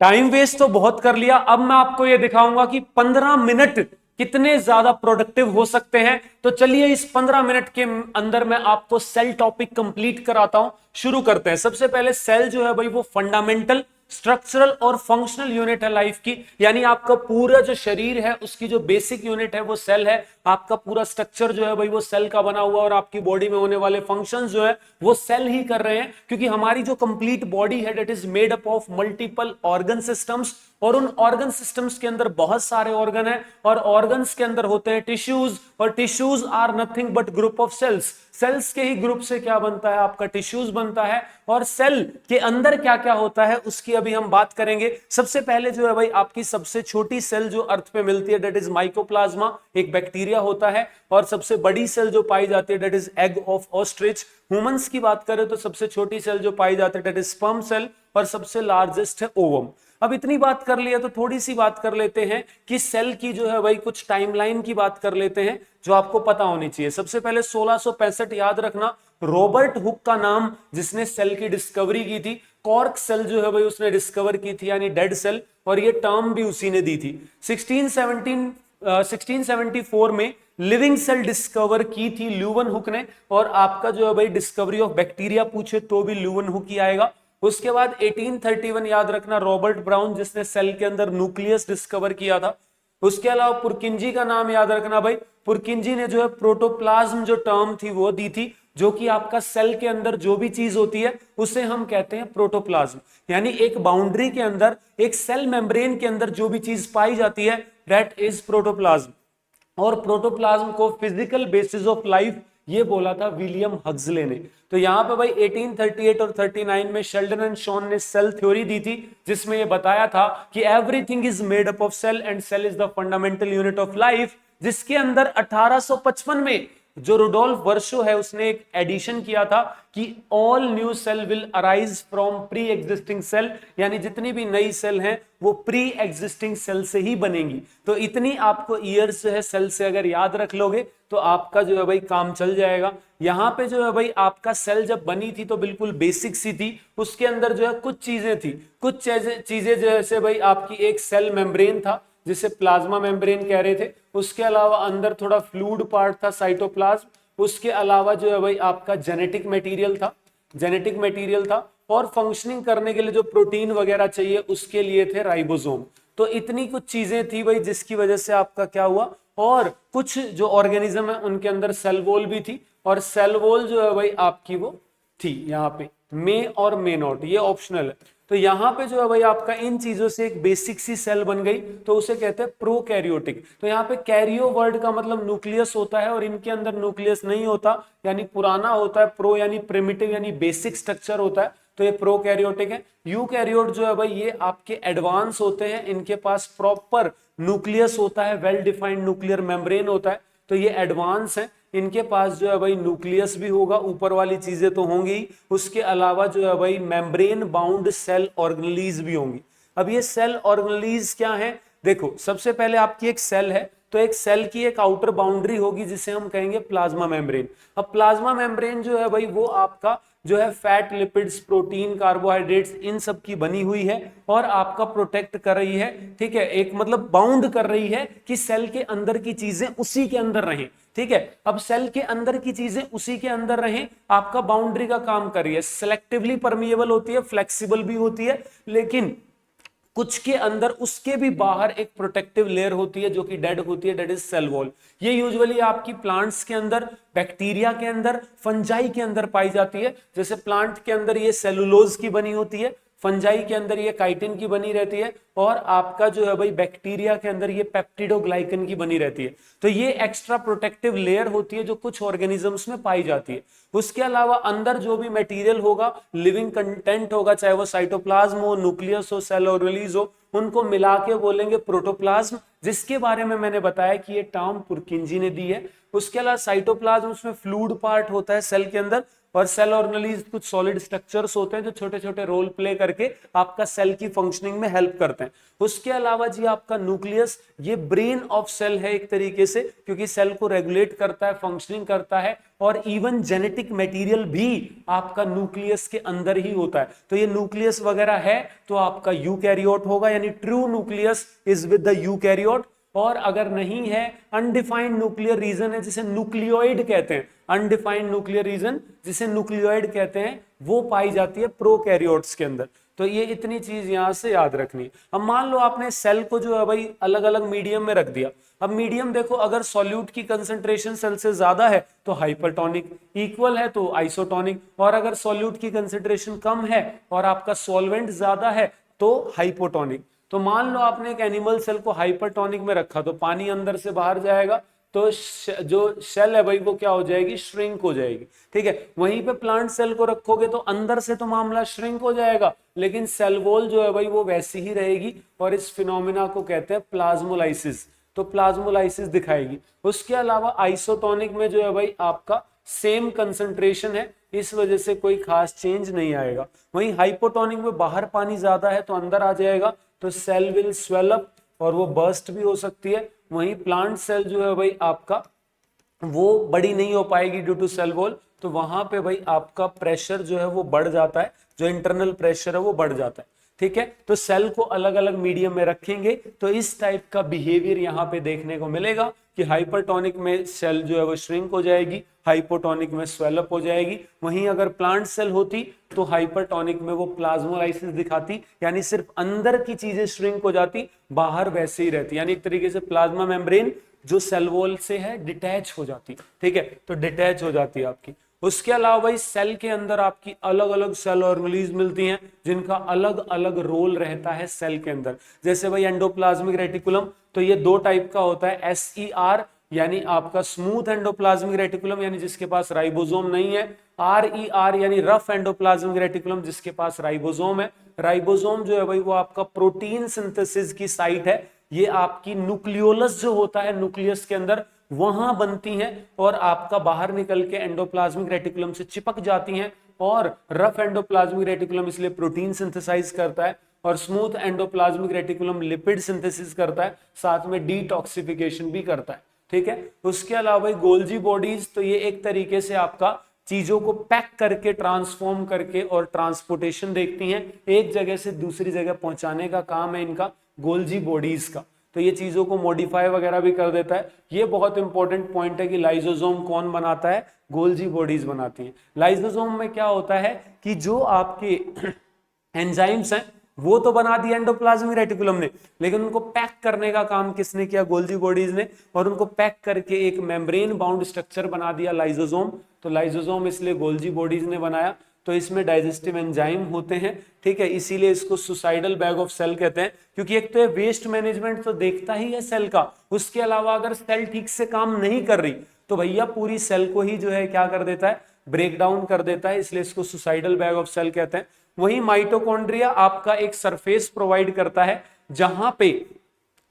Time waste तो बहुत कर लिया, अब मैं आपको ये दिखाऊंगा कि 15 मिनट कितने ज्यादा प्रोडक्टिव हो सकते हैं। तो चलिए इस 15 मिनट के अंदर मैं आपको सेल टॉपिक कंप्लीट कराता हूं। शुरू करते हैं। सबसे पहले सेल जो है भाई वो फंडामेंटल, स्ट्रक्चरल और फंक्शनल यूनिट है लाइफ की, यानी आपका पूरा जो शरीर है उसकी जो बेसिक यूनिट है वो सेल है। आपका पूरा स्ट्रक्चर जो है भाई वो सेल का बना हुआ, और आपकी बॉडी में होने वाले फंक्शंस जो है वो सेल ही कर रहे हैं, क्योंकि हमारी जो कंप्लीट बॉडी है that is made up of multiple organ systems, और उन ऑर्गन सिस्टम्स के अंदर बहुत सारे ऑर्गन हैं, और ऑर्गन्स के अंदर होते हैं टिश्यूज, और tissues are nothing but group of cells. Cells के ही ग्रुप से क्या बनता है, आपका टिश्यूज बनता है। और सेल के अंदर क्या क्या होता है उसकी अभी हम बात करेंगे। सबसे पहले जो है भाई आपकी सबसे छोटी सेल जो अर्थ पे मिलती है दैट इज माइकोप्लाज्मा, एक बैक्टीरिया होता है। और सबसे बड़ी सेल जो पाई जाती है that is egg of ostrich. Humans की बात करें तो सबसे छोटी सेल जो पाई जाती है दैट इज स्पर्म सेल, और सबसे लार्जेस्ट है ओवम। अब इतनी बात कर लिया तो थोड़ी सी बात कर लेते हैं कि सेल की जो है भाई कुछ टाइमलाइन की बात कर लेते हैं जो आपको पता होनी चाहिए। सबसे पहले 1665 याद रखना, रॉबर्ट हुक का नाम जिसने सेल की डिस्कवरी की थी। कॉर्क सेल जो है भाई उसने डिस्कवर की थी, यानी डेड सेल, और ये टर्म भी उसी ने दी थी। 1674 में लिविंग सेल डिस्कवर की थी ल्यूवन हुक ने, और आपका जो है भाई डिस्कवरी ऑफ बैक्टीरिया पूछे तो भी ल्यूवन हुक ही आएगा। उसके बाद 1831 याद रखना, रॉबर्ट ब्राउन जिसने सेल के अंदर न्यूक्लियस डिस्कवर किया था। उसके अलावा पुरकिंजी का नाम याद रखना भाई, पुरकिंजी ने जो है प्रोटोप्लाज्म जो टर्म थी वो दी थी, जो कि आपका सेल के अंदर जो भी चीज होती है उसे हम कहते हैं प्रोटोप्लाज्म। यानी एक बाउंड्री के अंदर, एक सेल मेम्ब्रेन के अंदर जो भी चीज पाई जाती है दैट इज प्रोटोप्लाज्म। और प्रोटोप्लाज्म को फिजिकल बेसिस ऑफ लाइफ ये बोला था विलियम हक्सले ने। तो यहां पे भाई 1838 और 39 में शेल्डन एंड शॉन ने सेल थ्योरी दी थी, जिसमें ये बताया था कि everything is made up of cell and cell is the fundamental unit of life. जिसके अंदर 1855 में जो रुडोल्फ वर्शो है उसने एक एडिशन किया था कि all new cell will arise from pre existing cell, यानी जितनी भी नई सेल हैं वो प्री एग्जिस्टिंग सेल से ही बनेंगी। तो इतनी आपको ईयर्स जो है सेल से अगर याद रख लोगे तो आपका जो है भाई काम चल जाएगा। यहां पे जो है भाई आपका सेल जब बनी थी तो बिल्कुल बेसिक सी थी, उसके अंदर जो है कुछ चीजें थी, कुछ चीजें जैसे भाई आपकी एक सेल मेम्ब्रेन था जिसे प्लाज्मा मेम्ब्रेन कह रहे थे। उसके अलावा अंदर थोड़ा फ्लूइड पार्ट था साइटोप्लाज्म। उसके अलावा जो है भाई आपका जेनेटिक मटेरियल था, और फंक्शनिंग करने के लिए जो प्रोटीन वगैरह चाहिए उसके लिए थे राइबोसोम। तो इतनी कुछ चीजें थी भाई जिसकी वजह से आपका क्या हुआ, और कुछ जो ऑर्गेनिज्म है उनके अंदर सेल वॉल भी थी, और सेल वॉल जो है भाई आपकी वो थी यहाँ पे मे और मे नॉट, ये ऑप्शनल है। तो यहां पे जो है भाई आपका इन चीजों से एक बेसिक सी सेल बन गई, तो उसे कहते हैं प्रोकैरियोटिक। तो यहाँ पे कैरियो वर्ड का मतलब न्यूक्लियस होता है, और इनके अंदर न्यूक्लियस नहीं होता, यानी पुराना होता है। प्रो यानी प्रिमिटिव यानी बेसिक स्ट्रक्चर होता है, तो ये प्रोकैरियोटिक है। यूकैरियोट जो है भाई ये आपके एडवांस होते हैं, इनके पास प्रॉपर न्यूक्लियस होता है, वेल डिफाइंड न्यूक्लियर मेम्ब्रेन होता है, तो ये एडवांस है। इनके पास जो है भाई न्यूक्लियस भी होगा, ऊपर वाली चीजें तो होंगी, उसके अलावा जो है भाई मेम्ब्रेन बाउंड सेल ऑर्गेनेलीज भी होंगी। अब ये सेल ऑर्गेनेलीज क्या है, देखो सबसे पहले आपकी एक सेल है, तो एक सेल की एक आउटर बाउंड्री होगी जिसे हम कहेंगे प्लाज्मा मेम्ब्रेन। अब प्लाज्मा मेम्ब्रेन जो है भाई वो आपका जो है फैट, लिपिड्स, प्रोटीन, कार्बोहाइड्रेट्स इन सब की बनी हुई है, और आपका प्रोटेक्ट कर रही है। ठीक है, एक मतलब बाउंड कर रही है कि सेल के अंदर की चीजें उसी के अंदर रहें। ठीक है, अब सेल के अंदर की चीजें उसी के अंदर रहें, आपका बाउंड्री का काम कर रही है। सिलेक्टिवली परमिएबल होती है, फ्लेक्सिबल भी होती है, लेकिन कुछ के अंदर उसके भी बाहर एक प्रोटेक्टिव लेयर होती है जो कि डेड होती है, डेट इज सेल वॉल। ये यूजुअली आपकी प्लांट्स के अंदर, बैक्टीरिया के अंदर, फंजाई के अंदर पाई जाती है। जैसे प्लांट के अंदर ये सेलुलोज की बनी होती है, फंजाई के अंदर ये काइटिन की बनी रहती है, और आपका जो है भाई बैक्टीरिया के अंदर ये पेप्टिडोग्लाइकन की बनी रहती है। तो ये एक्स्ट्रा प्रोटेक्टिव लेयर होती है जो कुछ ऑर्गेनिजम्स में पाई जाती है। उसके अलावा अंदर जो भी मटेरियल होगा, लिविंग कंटेंट होगा, चाहे वो साइटोप्लाज्म हो, न्यूक्लियस हो, सेल ऑर्गेनेलीज हो, उनको मिला के बोलेंगे प्रोटोप्लाज्म, जिसके बारे में मैंने बताया कि ये टर्म पुरकिंजी ने दी है। उसके अलावा साइटोप्लाज्म उसमें फ्लूइड पार्ट होता है सेल के अंदर, और सेल ऑर्गेनेलीज कुछ सॉलिड स्ट्रक्चर्स होते हैं जो छोटे छोटे रोल प्ले करके आपका सेल की फंक्शनिंग में हेल्प करते हैं। उसके अलावा जी आपका न्यूक्लियस, ये ब्रेन ऑफ सेल है एक तरीके से, क्योंकि सेल को रेगुलेट करता है, फंक्शनिंग करता है, और इवन जेनेटिक मटेरियल भी आपका न्यूक्लियस के अंदर ही होता है। तो ये न्यूक्लियस वगैरह है तो आपका यूकैरियोट होगा, यानी true nucleus is with the eukaryote. और अगर नहीं है, अनडिफाइंड न्यूक्लियर रीजन है जिसे न्यूक्लियोइड कहते हैं, अनडिफाइंड न्यूक्लियर रीजन जिसे न्यूक्लियोइड कहते हैं, वो पाई जाती है प्रोकैरियोट्स के अंदर। तो ये इतनी चीज यहां से याद रखनी है। अब मान लो आपने सेल को जो है भाई अलग अलग मीडियम में रख दिया। अब मीडियम देखो, अगर सॉल्यूट की कंसंट्रेशन सेल से ज्यादा है तो हाइपरटोनिक, इक्वल है तो आइसोटोनिक, और अगर सॉल्यूट की कंसंट्रेशन कम है और आपका सॉल्वेंट ज्यादा है तो हाइपोटोनिक। तो मान लो आपने एक एनिमल सेल को हाइपरटोनिक में रखा तो पानी अंदर से बाहर जाएगा, तो जो सेल है भाई वो क्या हो जाएगी, श्रिंक हो जाएगी। ठीक है, वहीं पे प्लांट सेल को रखोगे तो अंदर से तो मामला श्रिंक हो जाएगा, लेकिन सेल वॉल जो है भाई वो वैसी ही रहेगी, और इस फिनोमिना को कहते हैं प्लाज्मोलाइसिस। तो प्लाज्मोलाइसिस दिखाएगी। उसके अलावा आइसोटोनिक में जो है भाई आपका सेम कंसंट्रेशन है, इस वजह से कोई खास चेंज नहीं आएगा। वहीं हाइपोटोनिक में बाहर पानी ज्यादा है तो अंदर आ जाएगा, तो सेल विल स्वेल अप और वो बर्स्ट भी हो सकती है। वहीं प्लांट सेल जो है भाई आपका वो बड़ी नहीं हो पाएगी ड्यू टू सेल वॉल, तो वहां पे भाई आपका प्रेशर जो है वो बढ़ जाता है, जो इंटरनल प्रेशर है वो बढ़ जाता है। ठीक है, तो सेल को अलग अलग मीडियम में रखेंगे तो इस टाइप का बिहेवियर यहाँ पे देखने को मिलेगा कि हाइपरटोनिक में सेल जो है वो श्रिंक हो जाएगी, हाइपोटोनिक में स्वेलअप हो जाएगी। वहीं अगर प्लांट सेल होती तो हाइपरटोनिक में वो प्लाज्मोलाइसिस दिखाती, यानी सिर्फ अंदर की चीजें श्रिंक हो जाती, बाहर वैसे ही रहती, यानी एक तरीके से प्लाज्मा मेम्ब्रेन जो सेल वॉल से है डिटैच हो जाती। ठीक है, तो डिटैच हो जाती है आपकी। उसके अलावा भाई सेल के अंदर आपकी अलग अलग सेल ऑर्गेनेलीज मिलती हैं जिनका अलग अलग रोल रहता है सेल के अंदर। जैसे भाई एंडोप्लाज्मिक रेटिकुलम, तो ये दो टाइप का होता है, SER यानी आपका स्मूथ एंडोप्लाज्मिक रेटिकुलम यानी जिसके पास राइबोसोम नहीं है, RER यानी रफ एंडोप्लाज्मिक रेटिकुलम जिसके पास राइबोसोम है। राइबोसोम जो है भाई वो आपका प्रोटीन सिंथेसिस की साइट है, ये आपकी न्यूक्लियोलस जो होता है न्यूक्लियस के अंदर वहां बनती हैं और आपका बाहर निकल के एंडोप्लाज्मिक रेटिकुलम से चिपक जाती हैं। और रफ एंडोप्लाज्मिक रेटिकुलम इसलिए प्रोटीन सिंथेसाइज करता है, और smooth endoplasmic reticulum lipid synthesis करता है, साथ में डिटॉक्सिफिकेशन भी करता है। ठीक है, उसके अलावा गोल्जी बॉडीज, तो ये एक तरीके से आपका चीजों को पैक करके ट्रांसफॉर्म करके और ट्रांसपोर्टेशन देखती हैं, एक जगह से दूसरी जगह पहुंचाने का काम है इनका गोल्जी बॉडीज का। तो ये चीजों को मॉडिफाई वगैरह भी कर देता है। ये बहुत इंपॉर्टेंट पॉइंट है कि लाइसोसोम कौन बनाता है, गोल्जी बॉडीज बनाती हैं। लाइसोसोम में क्या होता है कि जो आपके एंजाइम्स हैं वो तो बना दिया एंडोप्लाज्मिक रेटिकुलम ने, लेकिन उनको पैक करने का काम किसने किया, गोल्जी बॉडीज ने, और उनको पैक करके एक मेम्ब्रेन बाउंड स्ट्रक्चर बना दिया लाइसोसोम। तो लाइसोसोम इसलिए गोल्जी बॉडीज ने बनाया। तो इसमें डाइजेस्टिव एंजाइम होते हैं। ठीक है, इसीलिए इसको सुसाइडल बैग ऑफ सेल कहते हैं, क्योंकि एक तो वेस्ट मैनेजमेंट तो देखता ही है सेल का, उसके अलावा अगर सेल ठीक से काम नहीं कर रही तो भैया पूरी सेल को ही जो है क्या कर देता है, ब्रेक डाउन कर देता है, इसलिए इसको सुसाइडल बैग ऑफ सेल कहते हैं। वही माइटोकॉन्ड्रिया आपका एक सरफेस प्रोवाइड करता है जहां पे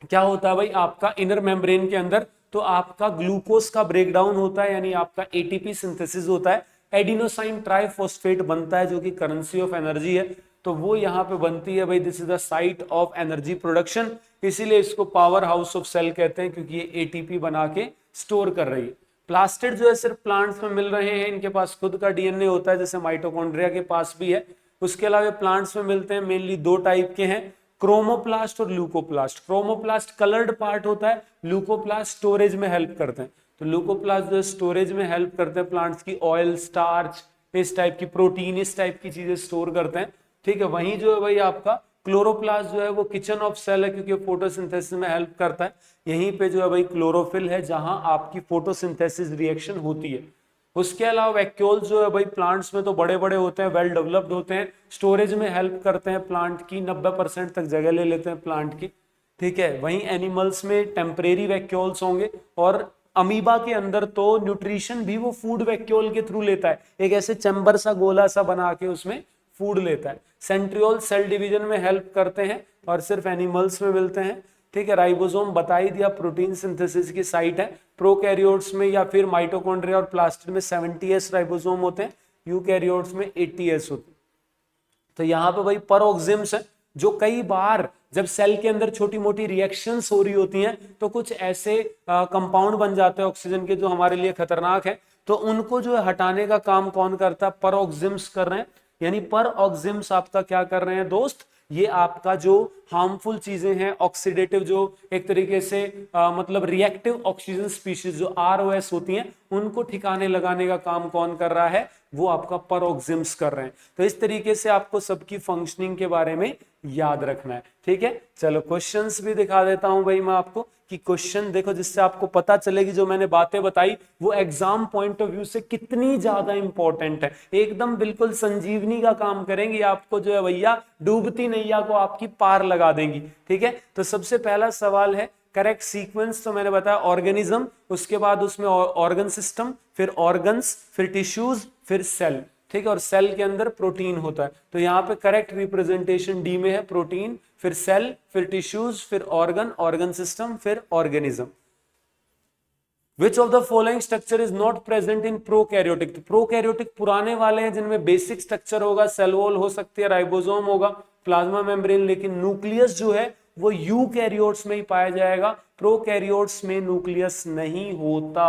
क्या होता है भाई आपका इनर मेम्ब्रेन के अंदर, तो आपका ग्लूकोज का ब्रेकडाउन होता है, यानी आपका एटीपी सिंथेसिस होता है, एडिनोसाइन ट्राइफॉस्फेट बनता है जो कि करेंसी ऑफ एनर्जी है, तो वो यहाँ पे बनती है भाई, this is the site of energy production, इसीलिए इसको पावर हाउस ऑफ सेल कहते हैं, क्योंकि ये एटीपी बना के स्टोर कर रही है। प्लास्टिड जो है सिर्फ प्लांट्स में मिल रहे हैं, इनके पास खुद का डीएनए होता है जैसे माइटोकॉन्ड्रिया के पास भी है। उसके अलावा प्लांट्स में मिलते हैं, मेनली दो टाइप के हैं, क्रोमोप्लास्ट और ल्यूकोप्लास्ट। क्रोमोप्लास्ट कलर्ड पार्ट होता है, ल्यूकोप्लास्ट स्टोरेज में हेल्प करते हैं। तो ल्यूकोप्लास्ट जो स्टोरेज में हेल्प करते हैं, प्लांट्स की ऑयल, स्टार्च, इस टाइप की प्रोटीन, इस टाइप की चीजें स्टोर करते हैं। ठीक है, वहीं जो है भाई आपका क्लोरोप्लास्ट जो है वो किचन ऑफ सेल है, क्योंकि फोटोसिंथेसिस में हेल्प करता है। यहीं पे जो है भाई क्लोरोफिल है जहां आपकी फोटोसिंथेसिस रिएक्शन होती है। उसके अलावा वैक्यूल्स जो है भाई प्लांट्स में तो बड़े बड़े होते हैं, वेल डेवलप्ड होते हैं, स्टोरेज में हेल्प करते हैं, प्लांट की 90% तक जगह ले लेते हैं प्लांट की। ठीक है, वहीं एनिमल्स में टेम्परेरी वैक्यूल्स होंगे, और अमीबा के अंदर तो न्यूट्रिशन भी वो फूड वैक्यूल के थ्रू लेता है, एक ऐसे चैम्बर सा गोला सा बना के उसमें फूड लेता है। सेंट्रियोल सेल डिवीजन में हेल्प करते हैं और सिर्फ एनिमल्स में मिलते हैं। ठीक है, राइबोसोम बता ही दिया, प्रोटीन सिंथेसिस की साइट है। प्रोकैरियोट्स में या फिर माइटोकॉन्ड्रिया और प्लास्टिड में 70s राइबोसोम होते हैं, यूकैरियोट्स में 80s होती है। तो यहाँ पे भाई पेरोक्सिम्स है, जो कई बार जब सेल के अंदर छोटी मोटी रिएक्शंस हो रही होती हैं तो कुछ ऐसे कंपाउंड बन जाते हैं ऑक्सीजन के जो हमारे लिए खतरनाक है, तो उनको जो है हटाने का काम कौन करता है? पेरोक्सिम्स कर रहे हैं। यानी पेरोक्सिम्स आपका क्या कर रहे हैं दोस्त? ये आपका जो हार्मफुल चीजें हैं, ऑक्सीडेटिव, जो एक तरीके से मतलब रिएक्टिव ऑक्सीजन स्पीशीज जो ROS होती हैं, उनको ठिकाने लगाने का काम कौन कर रहा है? वो आपका पेरोक्सिम्स कर रहे हैं। तो इस तरीके से आपको सबकी फंक्शनिंग के बारे में याद रखना है, ठीक है। चलो क्वेश्चंस भी दिखा देता हूं भाई मैं आपको, कि क्वेश्चन देखो जिससे आपको पता चलेगी जो मैंने बातें बताई वो एग्जाम पॉइंट ऑफ व्यू से कितनी ज्यादा इंपॉर्टेंट है। एकदम बिल्कुल संजीवनी का काम करेंगी, आपको जो है भैया डूबती नैया को आपकी पार लगा देंगी, ठीक है। तो सबसे पहला सवाल है करेक्ट सीक्वेंस, तो मैंने बताया ऑर्गेनिज्म, उसके बाद उसमें ऑर्गन सिस्टम, फिर ऑर्गन्स, फिर टिश्यूज, फिर सेल, ठीक है। और सेल के अंदर प्रोटीन होता है, तो यहाँ पे करेक्ट रिप्रेजेंटेशन डी में है, प्रोटीन, फिर सेल, फिर टिश्यूज, फिर ऑर्गन, ऑर्गन सिस्टम, फिर organism. Which of the following structure is not present in prokaryotic? तो प्रोकैरियोटिक पुराने वाले हैं जिनमें बेसिक स्ट्रक्चर होगा, सेल वॉल हो सकती है, राइबोसोम होगा, प्लाज्मा मेम्ब्रेन, लेकिन न्यूक्लियस जो है वो यूकैरियोट्स में ही पाया जाएगा, प्रोकैरियोट्स में न्यूक्लियस नहीं होता,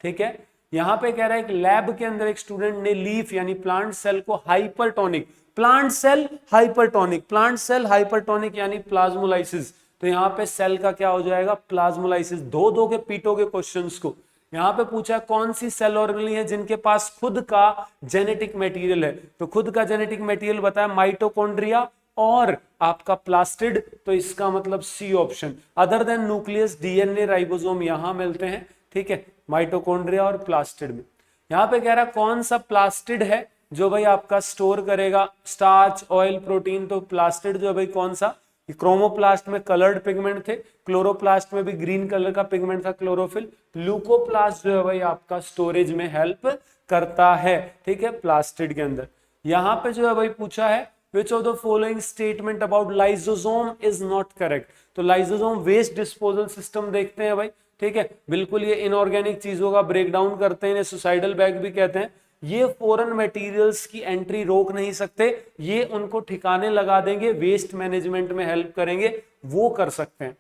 ठीक है। यहां पे कह रहा है कि लैब के अंदर एक स्टूडेंट ने लीफ यानी प्लांट सेल को hypertonic, plant cell hypertonic, plant cell hypertonic यानी प्लाज्मोलाइसिस, तो यहाँ पे सेल का क्या हो जाएगा? प्लाज्मोलाइसिस। दो के पीटोगे क्वेश्चंस को। यहाँ पे पूछा कौन सी सेल ऑर्गेनली है जिनके पास खुद का जेनेटिक मटेरियल है, तो खुद का जेनेटिक मटेरियल बताया माइटोकॉन्ड्रिया और आपका प्लास्टिड, तो इसका मतलब C option. Other than nucleus, DNA, ribosome यहां मिलते हैं, ठीक है, माइटोकॉन्ड्रिया और प्लास्टिड में। यहाँ पे कह रहा है कौन सा प्लास्टिड है जो भाई आपका स्टोर करेगा स्टार्च, ऑयल, प्रोटीन, तो प्लास्टिड जो है भाई कौन सा? क्रोमोप्लास्ट में कलर्ड पिगमेंट थे, क्लोरोप्लास्ट में भी ग्रीन कलर का पिगमेंट था क्लोरोफिल, ल्यूकोप्लास्ट जो है भाई आपका स्टोरेज में हेल्प करता है, ठीक है, प्लास्टिड के अंदर। यहां पे जो है भाई पूछा है which of the following statement about lysosome is not correct? तो लाइसोसोम वेस्ट डिस्पोजल सिस्टम देखते हैं भाई, ठीक है, बिल्कुल ये इनऑर्गेनिक चीजों का ब्रेक डाउन करते हैं, सुसाइडल बैग भी कहते हैं। ये फॉरेन मटेरियल्स की एंट्री रोक नहीं सकते, ये उनको ठिकाने लगा देंगे, वेस्ट मैनेजमेंट में हेल्प करेंगे, वो कर सकते हैं।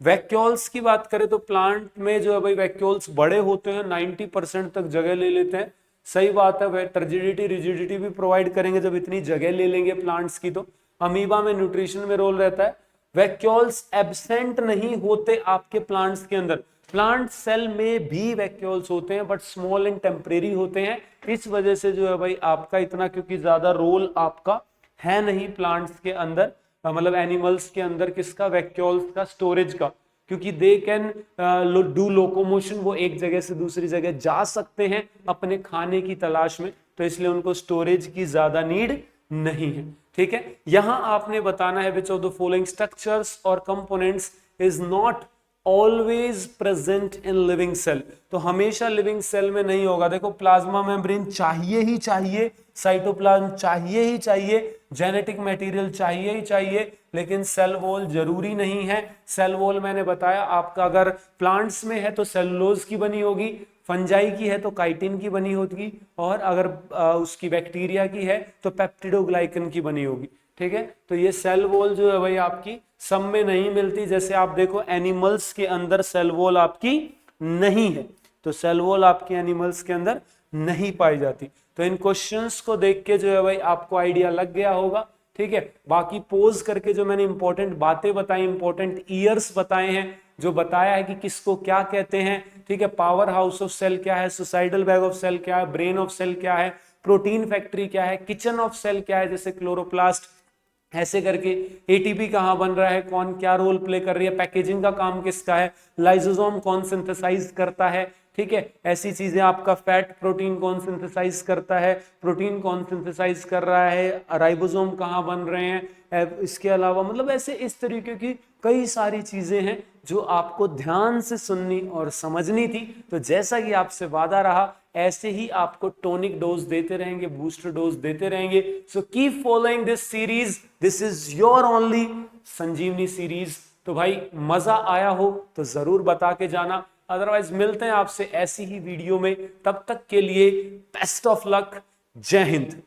वैक्यूल्स की बात करें तो प्लांट में जो है भाई वैक्यूल्स बड़े होते हैं, 90% तक जगह ले लेते हैं, सही बात है। टर्जिडिटी रिजिडिटी भी प्रोवाइड करेंगे जब इतनी जगह ले लेंगे प्लांट्स की, तो अमीबा में न्यूट्रिशन में रोल रहता है। वैक्यूल्स एब्सेंट नहीं होते आपके प्लांट्स के अंदर, प्लांट सेल में भी वैक्यूल्स होते हैं बट स्मॉल एंड टेम्परेरी होते हैं, इस वजह से जो है भाई आपका इतना, क्योंकि ज्यादा रोल आपका है नहीं प्लांट्स के अंदर, मतलब एनिमल्स के अंदर किसका? वैक्यूल्स का, स्टोरेज का, क्योंकि दे कैन डू लोकोमोशन, वो एक जगह से दूसरी जगह जा सकते हैं अपने खाने की तलाश में, तो इसलिए उनको स्टोरेज की ज्यादा नीड नहीं है, ठीक है। यहां आपने बताना है which of the following structures और components is not always present in living cell, तो हमेशा लिविंग सेल में नहीं होगा। देखो प्लाज्मा मेम्ब्रेन चाहिए ही चाहिए, साइटोप्लाज्म चाहिए ही चाहिए, जेनेटिक मटेरियल चाहिए ही चाहिए, लेकिन सेल वॉल जरूरी नहीं है। सेल वॉल मैंने बताया आपका अगर प्लांट्स में है तो सेलुलोज की बनी होगी, फंजाई की है तो काइटिन की बनी होगी, और अगर उसकी बैक्टीरिया की है तो पेप्टिडोग्लाइकन की बनी होगी, ठीक है। तो ये सेल वॉल जो है भाई आपकी सब में नहीं मिलती, जैसे आप देखो एनिमल्स के अंदर सेल वॉल आपकी नहीं है, तो सेल वॉल आपके एनिमल्स के अंदर नहीं पाई जाती। तो इन क्वेश्चंस को देख के जो है भाई आपको आइडिया लग गया होगा, ठीक है। बाकी पोज करके जो मैंने इंपॉर्टेंट बातें बताई, इंपॉर्टेंट ईयर्स बताए हैं, जो बताया है कि किसको क्या कहते हैं, ठीक है, पावर हाउस ऑफ सेल क्या है, सुसाइडल बैग ऑफ सेल क्या है, ब्रेन ऑफ सेल क्या है, प्रोटीन फैक्ट्री क्या है, किचन ऑफ सेल क्या है, जैसे क्लोरोप्लास्ट, ऐसे करके एटीपी कहां बन रहा है, कौन क्या रोल प्ले कर रही है, पैकेजिंग का काम किसका है, लाइसोसोम कौन सिंथेसाइज करता है, ठीक है, ऐसी चीजें, आपका फैट प्रोटीन कौन सिंथेसाइज करता है, प्रोटीन कौन सिंथेसाइज कर रहा है, राइबोसोम कहां बन रहे हैं, इसके अलावा मतलब ऐसे इस तरीके की कई सारी चीजें हैं जो आपको ध्यान से सुननी और समझनी थी। तो जैसा कि आपसे वादा रहा ऐसे ही आपको टोनिक डोज देते रहेंगे, बूस्टर डोज देते रहेंगे। So keep following this series, this is your only Sanjeevani series. तो भाई मजा आया हो तो जरूर बता के जाना, अदरवाइज मिलते हैं आपसे ऐसी ही वीडियो में, तब तक के लिए बेस्ट ऑफ लक, जय हिंद।